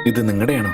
ഇത് നിങ്ങളുടെയാണോ?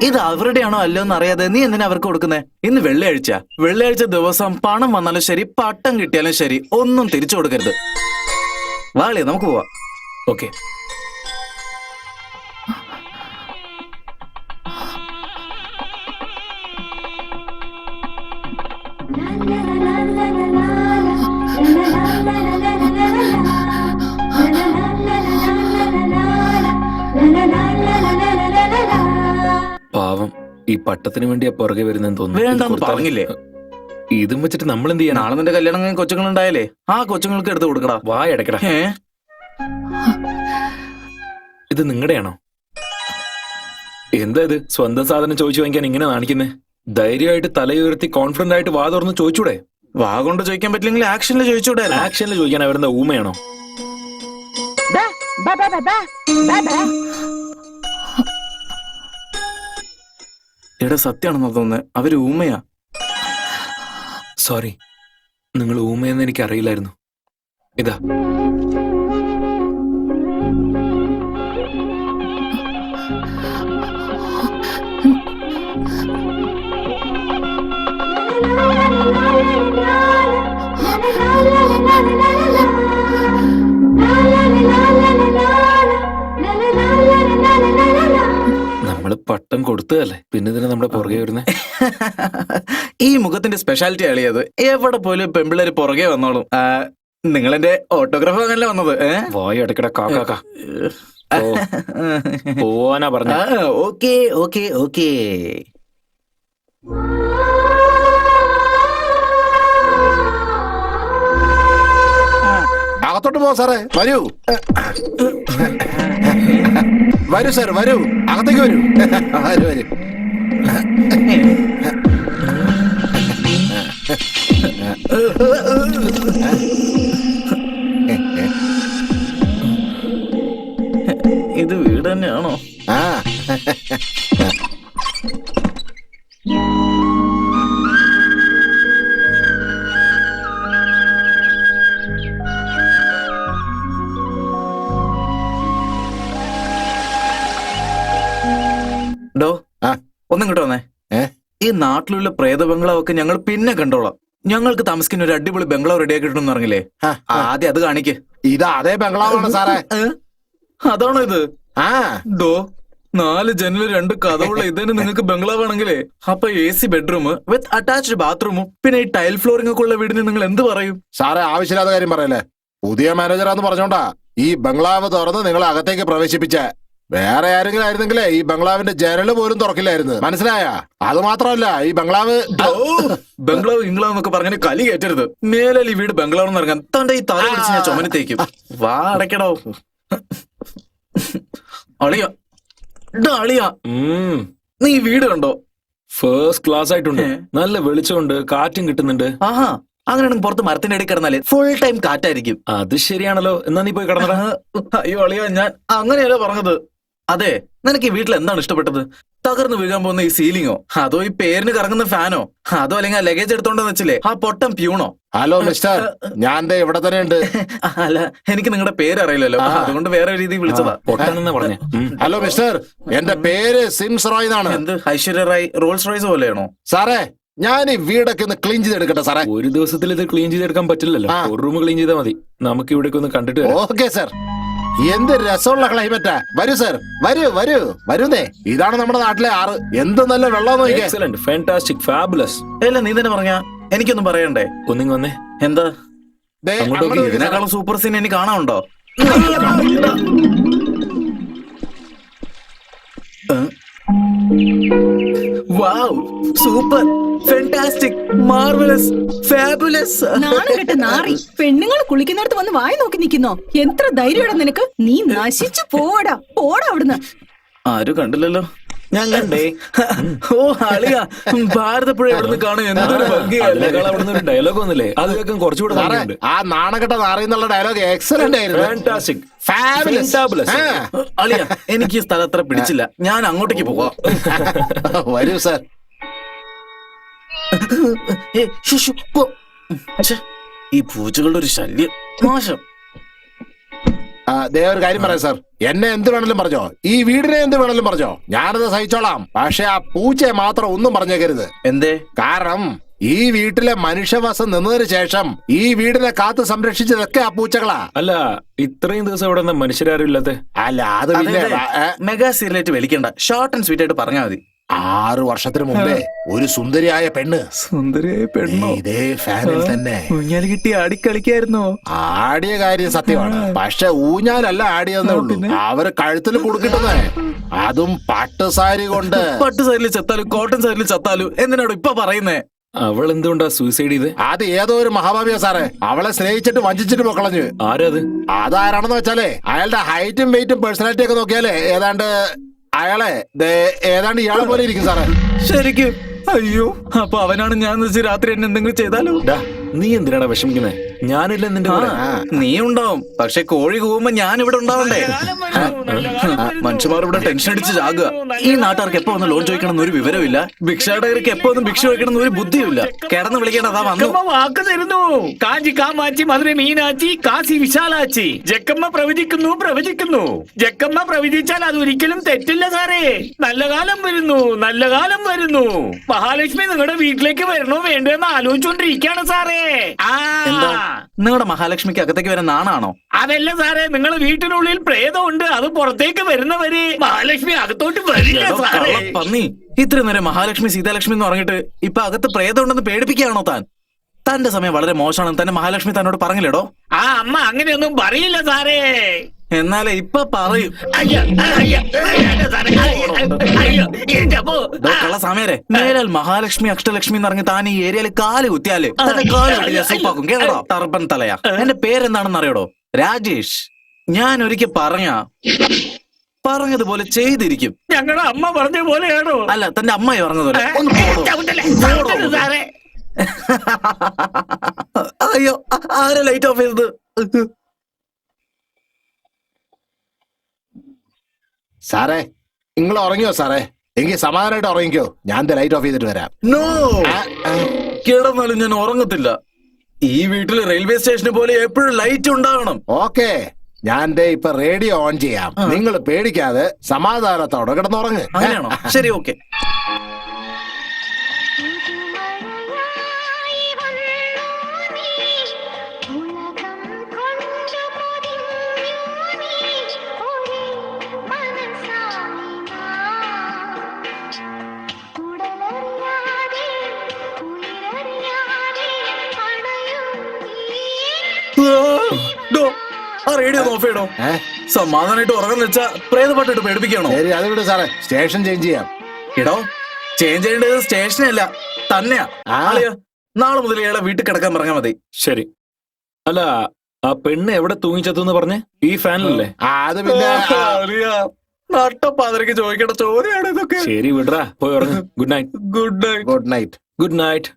ഇത് അവരുടെയാണോ അല്ലോ എന്ന് അറിയാതെ നീ എന്തിനാ അവർക്ക് കൊടുക്കുന്നേ? ഇന്ന് വെള്ളിയാഴ്ച ദിവസം പണം വന്നാലും ശരി, പട്ടം കിട്ടിയാലും ശരി, ഒന്നും തിരിച്ചു കൊടുക്കരുത്. വാളിയ, നമുക്ക് പോവാം. ഓക്കെ. പാവം, ഈ പട്ടത്തിന് വേണ്ടിയാ പുറകെ വരുന്നെന്ന് തോന്നുന്നു. വേണ്ടെന്ന് പറഞ്ഞില്ലേ? ഇതും വെച്ചിട്ട് നമ്മൾ എന്ത് ചെയ്യണം? നാളെ നിന്റെ കല്യാണം കൊച്ചുങ്ങളുണ്ടായാലേ ആ കൊച്ചുങ്ങൾക്ക് എടുത്ത് കൊടുക്കടാ. വായടക്കടാ. ഇത് നിങ്ങളുടെയാണോ? എന്താ ഇത്? സ്വന്തം സാധനം ചോദിച്ചു വാങ്ങിക്കാൻ ഇങ്ങനെ കാണിക്കുന്നേ? ധൈര്യമായിട്ട് തലയുയർത്തി കോൺഫിഡന്റ് ആയിട്ട് വാ തുറന്ന് ചോദിച്ചൂടെ? വാ കൊണ്ട് ചോദിക്കാൻ പറ്റില്ലെങ്കിൽ ആക്ഷനിൽ ചോദിച്ചൂടെ? ആക്ഷനിൽ ചോദിക്കാൻ അവരെന്താ ഊമയാണോ? എടാ, സത്യമാണെന്നോ തോന്നുന്നത്, അവര് ഊമയാ. സോറി, നിങ്ങൾ ഊമയെന്ന് എനിക്ക് അറിയില്ലായിരുന്നു. ഇതാ. നമ്മള് പട്ടം കൊടുത്തതല്ലേ, പിന്നെ ഇതിനെ നമ്മുടെ പുറകെ വരുന്നേ? ഈ മുഖത്തിന്റെ സ്പെഷ്യാലിറ്റി അളിയത്. എവിടെ പോലും പെമ്പിള്ളേര് പുറകെ വന്നോളും. നിങ്ങളെന്റെ ഓട്ടോഗ്രാഫ് വാങ്ങാനല്ലേ വന്നത്? വായ ഇടയ്ക്കിടെ കാക്കാക്ക പോവാനാ പറഞ്ഞ. Okay okay okay. അകത്തോട്ട് പോ സാറേ, വരൂ വരൂ സാർ, വരൂ, അകത്തേക്ക് വരൂ. വരൂ വരൂ. ഇത് വീട് തന്നെയാണോ? ആ ഡോ, ഒന്നും കിട്ടോ വന്നേ. ഈ നാട്ടിലുള്ള പ്രേത ബംഗ്ലാവൊക്കെ ഞങ്ങൾ പിന്നെ കണ്ടോളാം. ഞങ്ങൾക്ക് താമസിക്കുന്ന ഒരു അടിപൊളി ബംഗ്ലാവ് റെഡിയാക്കിയിട്ടുണ്ടെന്ന് പറഞ്ഞില്ലേ? ആദ്യം അത് കാണിക്ക്. ഇത് അതേ ബംഗ്ലാവാണ് സാറേ. അതാണോ ഇത്? ഡോ, 4 ജനല് 2 കഥവുള്ള ഇതിന് നിങ്ങൾക്ക് ബംഗ്ലാവ് ആണെങ്കിലേ അപ്പൊ AC ബെഡ്റൂം വിത്ത് അറ്റാച്ച്ഡ് ബാത്റൂമും പിന്നെ ഈ ടൈൽ ഫ്ലോറിംഗ് ഒക്കെ ഉള്ള വീടിന് നിങ്ങൾ എന്ത് പറയും? സാറേ, ആവശ്യമില്ലാത്ത കാര്യം പറയല്ലേ. പുതിയ മാനേജറാന്ന് പറഞ്ഞോണ്ടാ ഈ ബംഗ്ലാവ് തുറന്ന് നിങ്ങളെ അകത്തേക്ക് പ്രവേശിപ്പിച്ച. വേറെ ആരെങ്കിലും ആയിരുന്നെങ്കിലേ ഈ ബംഗ്ലാവിന്റെ ജനല് പോലും തുറക്കില്ലായിരുന്നു. മനസ്സിലായ? അത് മാത്രമല്ല, ഈ ബംഗ്ലാവ് ബംഗ്ലാവ് ഇംഗ്ലാവ് എന്നൊക്കെ പറഞ്ഞ കലി കയറ്റരുത്. മേലെ ഈ വീട് ബംഗ്ലാവ് എന്ന് ഇറങ്ങാൻ തന്റെ ഈ തല പിടിച്ച് ഞാൻ ചുമനത്തേക്കും. വാ അടയ്ക്കടോ. അളിയ അളിയ, നീ വീട് കണ്ടോ? ഫസ്റ്റ് ക്ലാസ് ആയിട്ടുണ്ട്. നല്ല വെളിച്ചമുണ്ട്, കാറ്റും കിട്ടുന്നുണ്ട്. ആഹാ, അങ്ങനെയാണെങ്കിൽ പുറത്ത് മരത്തിന്റെ ഇടയിൽ കിടന്നാലേ ഫുൾ ടൈം കാറ്റായിരിക്കും. അത് ശരിയാണല്ലോ. എന്നാ നീ പോയി കിടന്നടാ. അയ്യോ അളിയ, ഞാൻ അങ്ങനെയല്ല പറഞ്ഞത്. അതെ, നിനക്ക് ഈ വീട്ടിൽ എന്താണ് ഇഷ്ടപ്പെട്ടത്? തകർന്നു വീഴാൻ പോകുന്ന ഈ സീലിങ്ങോ, അതോ ഈ പേരിന് കറങ്ങുന്ന ഫാനോ, അതോ അല്ലെങ്കിൽ ആ ലഗേജ് എടുത്തോണ്ടെന്ന് വെച്ചില്ലേ ആ പൊട്ടം പ്യൂണോ? ഹലോ മിസ്റ്റർ, ഞാൻ ഇവിടെ തന്നെ ഉണ്ട്. അല്ല, എനിക്ക് നിങ്ങളുടെ പേര് അറിയില്ലല്ലോ, അതുകൊണ്ട് വേറെ രീതിയിൽ വിളിച്ചതാ. പൊട്ടനെന്ന് പറഞ്ഞേ. ഹലോ മിസ്റ്റർ, എന്റെ പേര് സിംസ് റോയ് എന്നാണ്. എന്ത് ഐശ്വര്യ റായ് റോൾസ് റോയ്സ് പോലെയാണോ? സാറേ, ഞാൻ ഈ വീടൊക്കെ ഒന്ന് ക്ലീൻ ചെയ്തെടുക്കട്ടെ സാറേ? ഒരു ദിവസത്തിൽ ഇത് ക്ലീൻ ചെയ്തെടുക്കാൻ പറ്റില്ലല്ലോ. ഒരു റൂം ക്ലീൻ ചെയ്താൽ മതി. നമുക്ക് ഇവിടെ ഒന്ന് കണ്ടിട്ട്. Okay sir. എന്ത് രസമുള്ള ക്ലൈമറ്റാ. വരൂ സാർ, വരൂ വരൂ വരുന്നേ. ഇതാണ് നമ്മുടെ നാട്ടിലെ ആറ്. എന്ത് നല്ല വെള്ളം. Excellent, fantastic, fabulous. അല്ല, നീ തന്നെ പറഞ്ഞ എനിക്കൊന്നും പറയണ്ടേ? ഒന്നിങ്ങ് വന്നേ. എന്താ ഇതിനേക്കാളും സൂപ്പർ സീൻ എനിക്ക് കാണാനുണ്ടോ? വാവ്, സൂപ്പർ, ഫാന്റാസ്റ്റിക്, മാർവലസ്, ഫാബുലസ്. നാണുകെട്ട നാറി, പെണ്ണുങ്ങൾ കുളിക്കുന്നിടത്ത് വന്ന് വായി നോക്കി നിൽക്കുന്നോ? എത്ര ധൈര്യമാടാ നിനക്ക്? നീ നശിച്ചു പോടാ, പോടാ അവിടുന്ന്. ആരും കണ്ടില്ലല്ലോ. ഞാൻ കണ്ടേ. ഓ അളിയ, ഭാരതപ്പുഴ എവിടുന്ന് കാണും, എന്തൊരു ഭംഗിയാണ്. ഡയലോഗ് വന്നില്ലേ, അത് കേൾക്കാൻ കുറച്ചുകൂടെ ഭംഗിയുണ്ട്. ആ നാണകെട്ട നാറി എന്നുള്ള ഡയലോഗ് എക്സലന്റ് ആയിരുന്നു. Fantastic, fabulous. അളിയ, എനിക്ക് ഈ സ്ഥലം അത്ര പിടിച്ചില്ല. ഞാൻ അങ്ങോട്ടേക്ക് പോവാം. വരൂ സാർ. ഈ പൂച്ചകളുടെ ഒരു ശല്യം മോശം. ദേ ഒരു കാര്യം പറയാം സാർ, എന്നെ എന്ത് വേണമെങ്കിലും പറഞ്ഞോ, ഈ വീടിനെ എന്ത് വേണമെങ്കിലും പറഞ്ഞോ, ഞാനത് സഹിച്ചോളാം. പക്ഷെ ആ പൂച്ചയെ മാത്രം ഒന്നും പറഞ്ഞേക്കരുത്. എന്തേ? കാരണം ഈ വീട്ടിലെ മനുഷ്യവാസം നിന്നതിന് ശേഷം ഈ വീടിനെ കാത്തു സംരക്ഷിച്ചതൊക്കെ ആ പൂച്ചകളാ. അല്ല, ഇത്രയും ദിവസം ഇവിടെ എന്താ മനുഷ്യരാരും ഇല്ലാത്ത? അല്ല അത് പിന്നെ മെഗാ സീരിയലായിട്ട് വലിക്കണ്ട, ഷോർട്ട് ആൻഡ് സ്വീറ്റ് ആയിട്ട് പറഞ്ഞാൽ മതി. 6 വർഷത്തിന് മുമ്പേ ഒരു സുന്ദരിയായ പെണ്ണ് സുന്ദരിയായ പെണ്ണോ? ഇതേ ഫാനിൽ തന്നെ ഊഞ്ഞാല് കിട്ടി ആടിക്കളിക്കായിരുന്നോ? ആടിയ കാര്യം സത്യമാണ്, പക്ഷെ ഊഞ്ഞാലല്ല ആടിയെന്നേ ഉള്ളൂ. അവര് കഴുത്തിൽ കുടുക്കിട്ടതേ, അതും പട്ടുസാരി കൊണ്ട്. പട്ട് സൈഡിൽ ചത്താലും കോട്ടൺ സൈഡിൽ ചത്താലും എന്തിനാടോ ഇപ്പൊ പറയുന്നേ? അവൾ എന്തുകൊണ്ടാ സൂയിസൈഡ് ചെയ്ത്? അത് ഏതോ ഒരു മഹാഭാവിയാ സാറേ, അവളെ സ്നേഹിച്ചിട്ട് വഞ്ചിച്ചിട്ട് പൊക്കളഞ്ഞു. ആരാത്? അതാരാണെന്ന് വെച്ചാലേ അയാളുടെ ഹൈറ്റും വെയിറ്റും പേഴ്സണാലിറ്റി ഒക്കെ നോക്കിയാലേ ഏതാണ്ട് ഇയാളെ പോലെ ഇരിക്കും സാറേ. ശരിക്കും? അയ്യോ, അപ്പൊ അവനാണ് ഞാൻ വെച്ച് രാത്രി എന്നെ എന്തെങ്കിലും ചെയ്താലോ? ഡാ, നീ എന്തിനാടാ വിഷമിക്കുന്നേ? ഞാനില്ല നിന്റെ കൂടെ. നീ ഉണ്ടാവും, പക്ഷെ കോഴി കൂവുമ്പോ ഞാൻ ഇവിടെ ഉണ്ടാവണ്ടേ? മനുഷ്യന്മാർ ഇവിടെ ടെൻഷൻ അടിച്ച് ചാകുക. ഈ നാട്ടുകാർക്ക് എപ്പോ ഒന്ന് ലോൺ ചോദിക്കണം ഒരു വിവരമില്ല, ഭിക്ഷാടകർക്ക് എപ്പോ ഒന്ന് ഭിക്ഷ ചോദിക്കണം ഒരു ബുദ്ധിയുമില്ല. കിടന്ന് വിളിക്കേണ്ടതാ വന്നു. ജക്കമ്മ വാക്ക് തരുന്നു. കാഞ്ചി കാമാച്ചി മധുര മീനാച്ചി കാശി വിശാലാച്ചി. ജക്കമ്മ പ്രവചിക്കുന്നു. ജക്കമ്മ പ്രവചിച്ചാൽ അത് ഒരിക്കലും തെറ്റില്ല സാറേ. നല്ല കാലം വരുന്നു. മഹാലക്ഷ്മി നിങ്ങളുടെ വീട്ടിലേക്ക് വരണോ വേണ്ടോ എന്ന് ആലോചിച്ചോണ്ടിരിക്കാണ് സാറേ. എന്താ നിങ്ങളുടെ മഹാലക്ഷ്മിക്ക് അകത്തേക്ക് വരാൻ നാണാണോ? അതല്ല സാറേ, നിങ്ങളെ വീട്ടിനുള്ളിൽ പ്രേതമുണ്ട്, അത് പുറത്തേക്ക് വരുന്നവര് മഹാലക്ഷ്മി അകത്തോട്ട് വരില്ല സാറേ. പന്നി, ഇത്ര നേരം മഹാലക്ഷ്മി സീതാലക്ഷ്മി എന്ന് പറഞ്ഞിട്ട് ഇപ്പൊ അകത്ത് പ്രേതം ഉണ്ടെന്ന് പേടിപ്പിക്കുകയാണോ താൻ? തന്റെ സമയം വളരെ മോശമാണെന്ന് തന്നെ മഹാലക്ഷ്മി തന്നോട് പറഞ്ഞില്ലടോ? ആ അമ്മ അങ്ങനെയൊന്നും പറയില്ല സാറേ. എന്നാലേ ഇപ്പൊ പറയും. കള്ള സമയരെ മേലാൽ മഹാലക്ഷ്മി അഷ്ടലക്ഷ്മി എന്ന് പറഞ്ഞ് താൻ ഈ ഏരിയയിൽ കാല് കുത്തിയാല് സൂപ്പാക്കും കേട്ടോ. ടർബൻ തലയാ. എന്റെ പേരെന്താണെന്ന് അറിയടോ? രാജേഷ്. ഞാൻ ഒരിക്കൽ പറഞ്ഞതുപോലെ ചെയ്തിരിക്കും. ഞങ്ങളുടെ അമ്മ പറഞ്ഞ പോലെയാണോ? അല്ല, തന്റെ അമ്മായി പറഞ്ഞതുപോലെ. സാറേ, അയ്യോ, ആരെ ലൈറ്റ് ഓഫ് ചെയ്തത്? സാറേ, നിങ്ങൾ ഉറങ്ങിയോ സാറേ? എങ്കിൽ സമാധാനമായിട്ട് ഉറങ്ങിക്കോ, ഞാൻ ലൈറ്റ് ഓഫ് ചെയ്തിട്ട് വരാം. നോ, കിടന്നാലും ഞാൻ ഉറങ്ങത്തില്ല. ഈ വീട്ടില് റെയിൽവേ സ്റ്റേഷന് പോലെ എപ്പോഴും ലൈറ്റ് ഉണ്ടാകണം. ഓക്കെ, ഞാൻ ഇപ്പൊ റേഡിയോ ഓൺ ചെയ്യാം. നിങ്ങൾ പേടിക്കാതെ സമാധാനത്തോടെ കിടന്നുറങ്ങ്. അങ്ങനെയാണോ? ശരി, ഓക്കെ. ആ റേഡിയോ ഓഫ് ചെയ്യണോ? സമാധാനായിട്ട് ഉറങ്ങാൻ വെച്ചാ പ്രേതപ്പാട്ടിട്ട് പേടിപ്പിക്കണോ? ശരി, അത് വിട് സാറേ, സ്റ്റേഷൻ ചേഞ്ച് ചെയ്യാം. ഇടോ, ചേഞ്ച് ചെയ്യേണ്ടത് സ്റ്റേഷനല്ല, തന്നെയാ. നാളെ മുതൽ ഇയാളെ വീട്ടിൽ കിടക്കാൻ പറഞ്ഞാൽ മതി. ശരി. അല്ല, ആ പെണ്ണ് എവിടെ തൂങ്ങിച്ചെത്തുന്ന് പറഞ്ഞേ? ഈ ഫാനിലല്ലേ? അത് പിന്നെ നട്ടപ്പാതിരക്ക് ചോദിക്കേണ്ട ചോദ്യമാണ് ഇതൊക്കെ. ശരി, വിടറാ, പോയി ഉറങ്ങ്. Good night. Good night. Good night. Good night.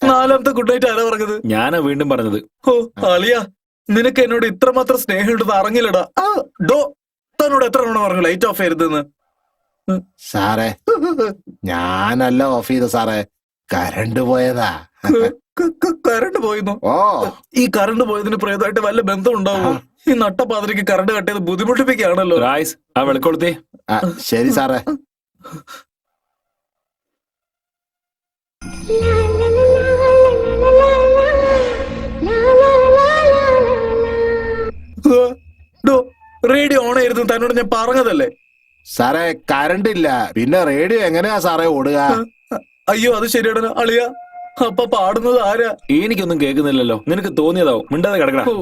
4ാമത്തെ ഗുഡ് നൈറ്റ് ആരാ പറഞ്ഞത്? ഞാനാ വീണ്ടും പറഞ്ഞത്. ഓ അളിയ, നിനക്ക് എന്നോട് ഇത്രമാത്രം സ്നേഹമുണ്ടെന്ന് അറിഞ്ഞില്ലടാ. ഡോ, തന്നോട് എത്ര തവണ പറഞ്ഞു ലൈറ്റ് ഓഫ് ചെയ്യരുതെന്ന്? സാറേ, ഞാനല്ല ഓഫ് ചെയ്ത സാറേ, കരണ്ട് പോയതാ. കറണ്ട് പോയിരുന്നു? ഓ, ഈ കറണ്ട് പോയതിന് പ്രേതമായിട്ട് വല്ല ബന്ധം ഉണ്ടാവോ? ഈ നട്ടപ്പാതിരക്ക് കറണ്ട് കട്ടിയത് ബുദ്ധിമുട്ടിപ്പിക്കുകയാണല്ലോ. റൈസ്, ആ വെളുക്കൊളുത്തി. ശരി സാറേ. റേഡിയോ ഓൺ ചെയ്യരുത് തന്നോട് ഞാൻ പറഞ്ഞതല്ലേ? സാറേ, കറണ്ട് ഇല്ല, പിന്നെ റേഡിയോ എങ്ങനെയാ സാറേ ഓടുക? അയ്യോ, അത് ശരിയാണ് അളിയ. അപ്പൊ പാടുന്നത് ആരാ? എനിക്കൊന്നും കേൾക്കുന്നില്ലല്ലോ. നിനക്ക് തോന്നിയതാവും. മിണ്ടാതെ കിടക്കണ. ഓ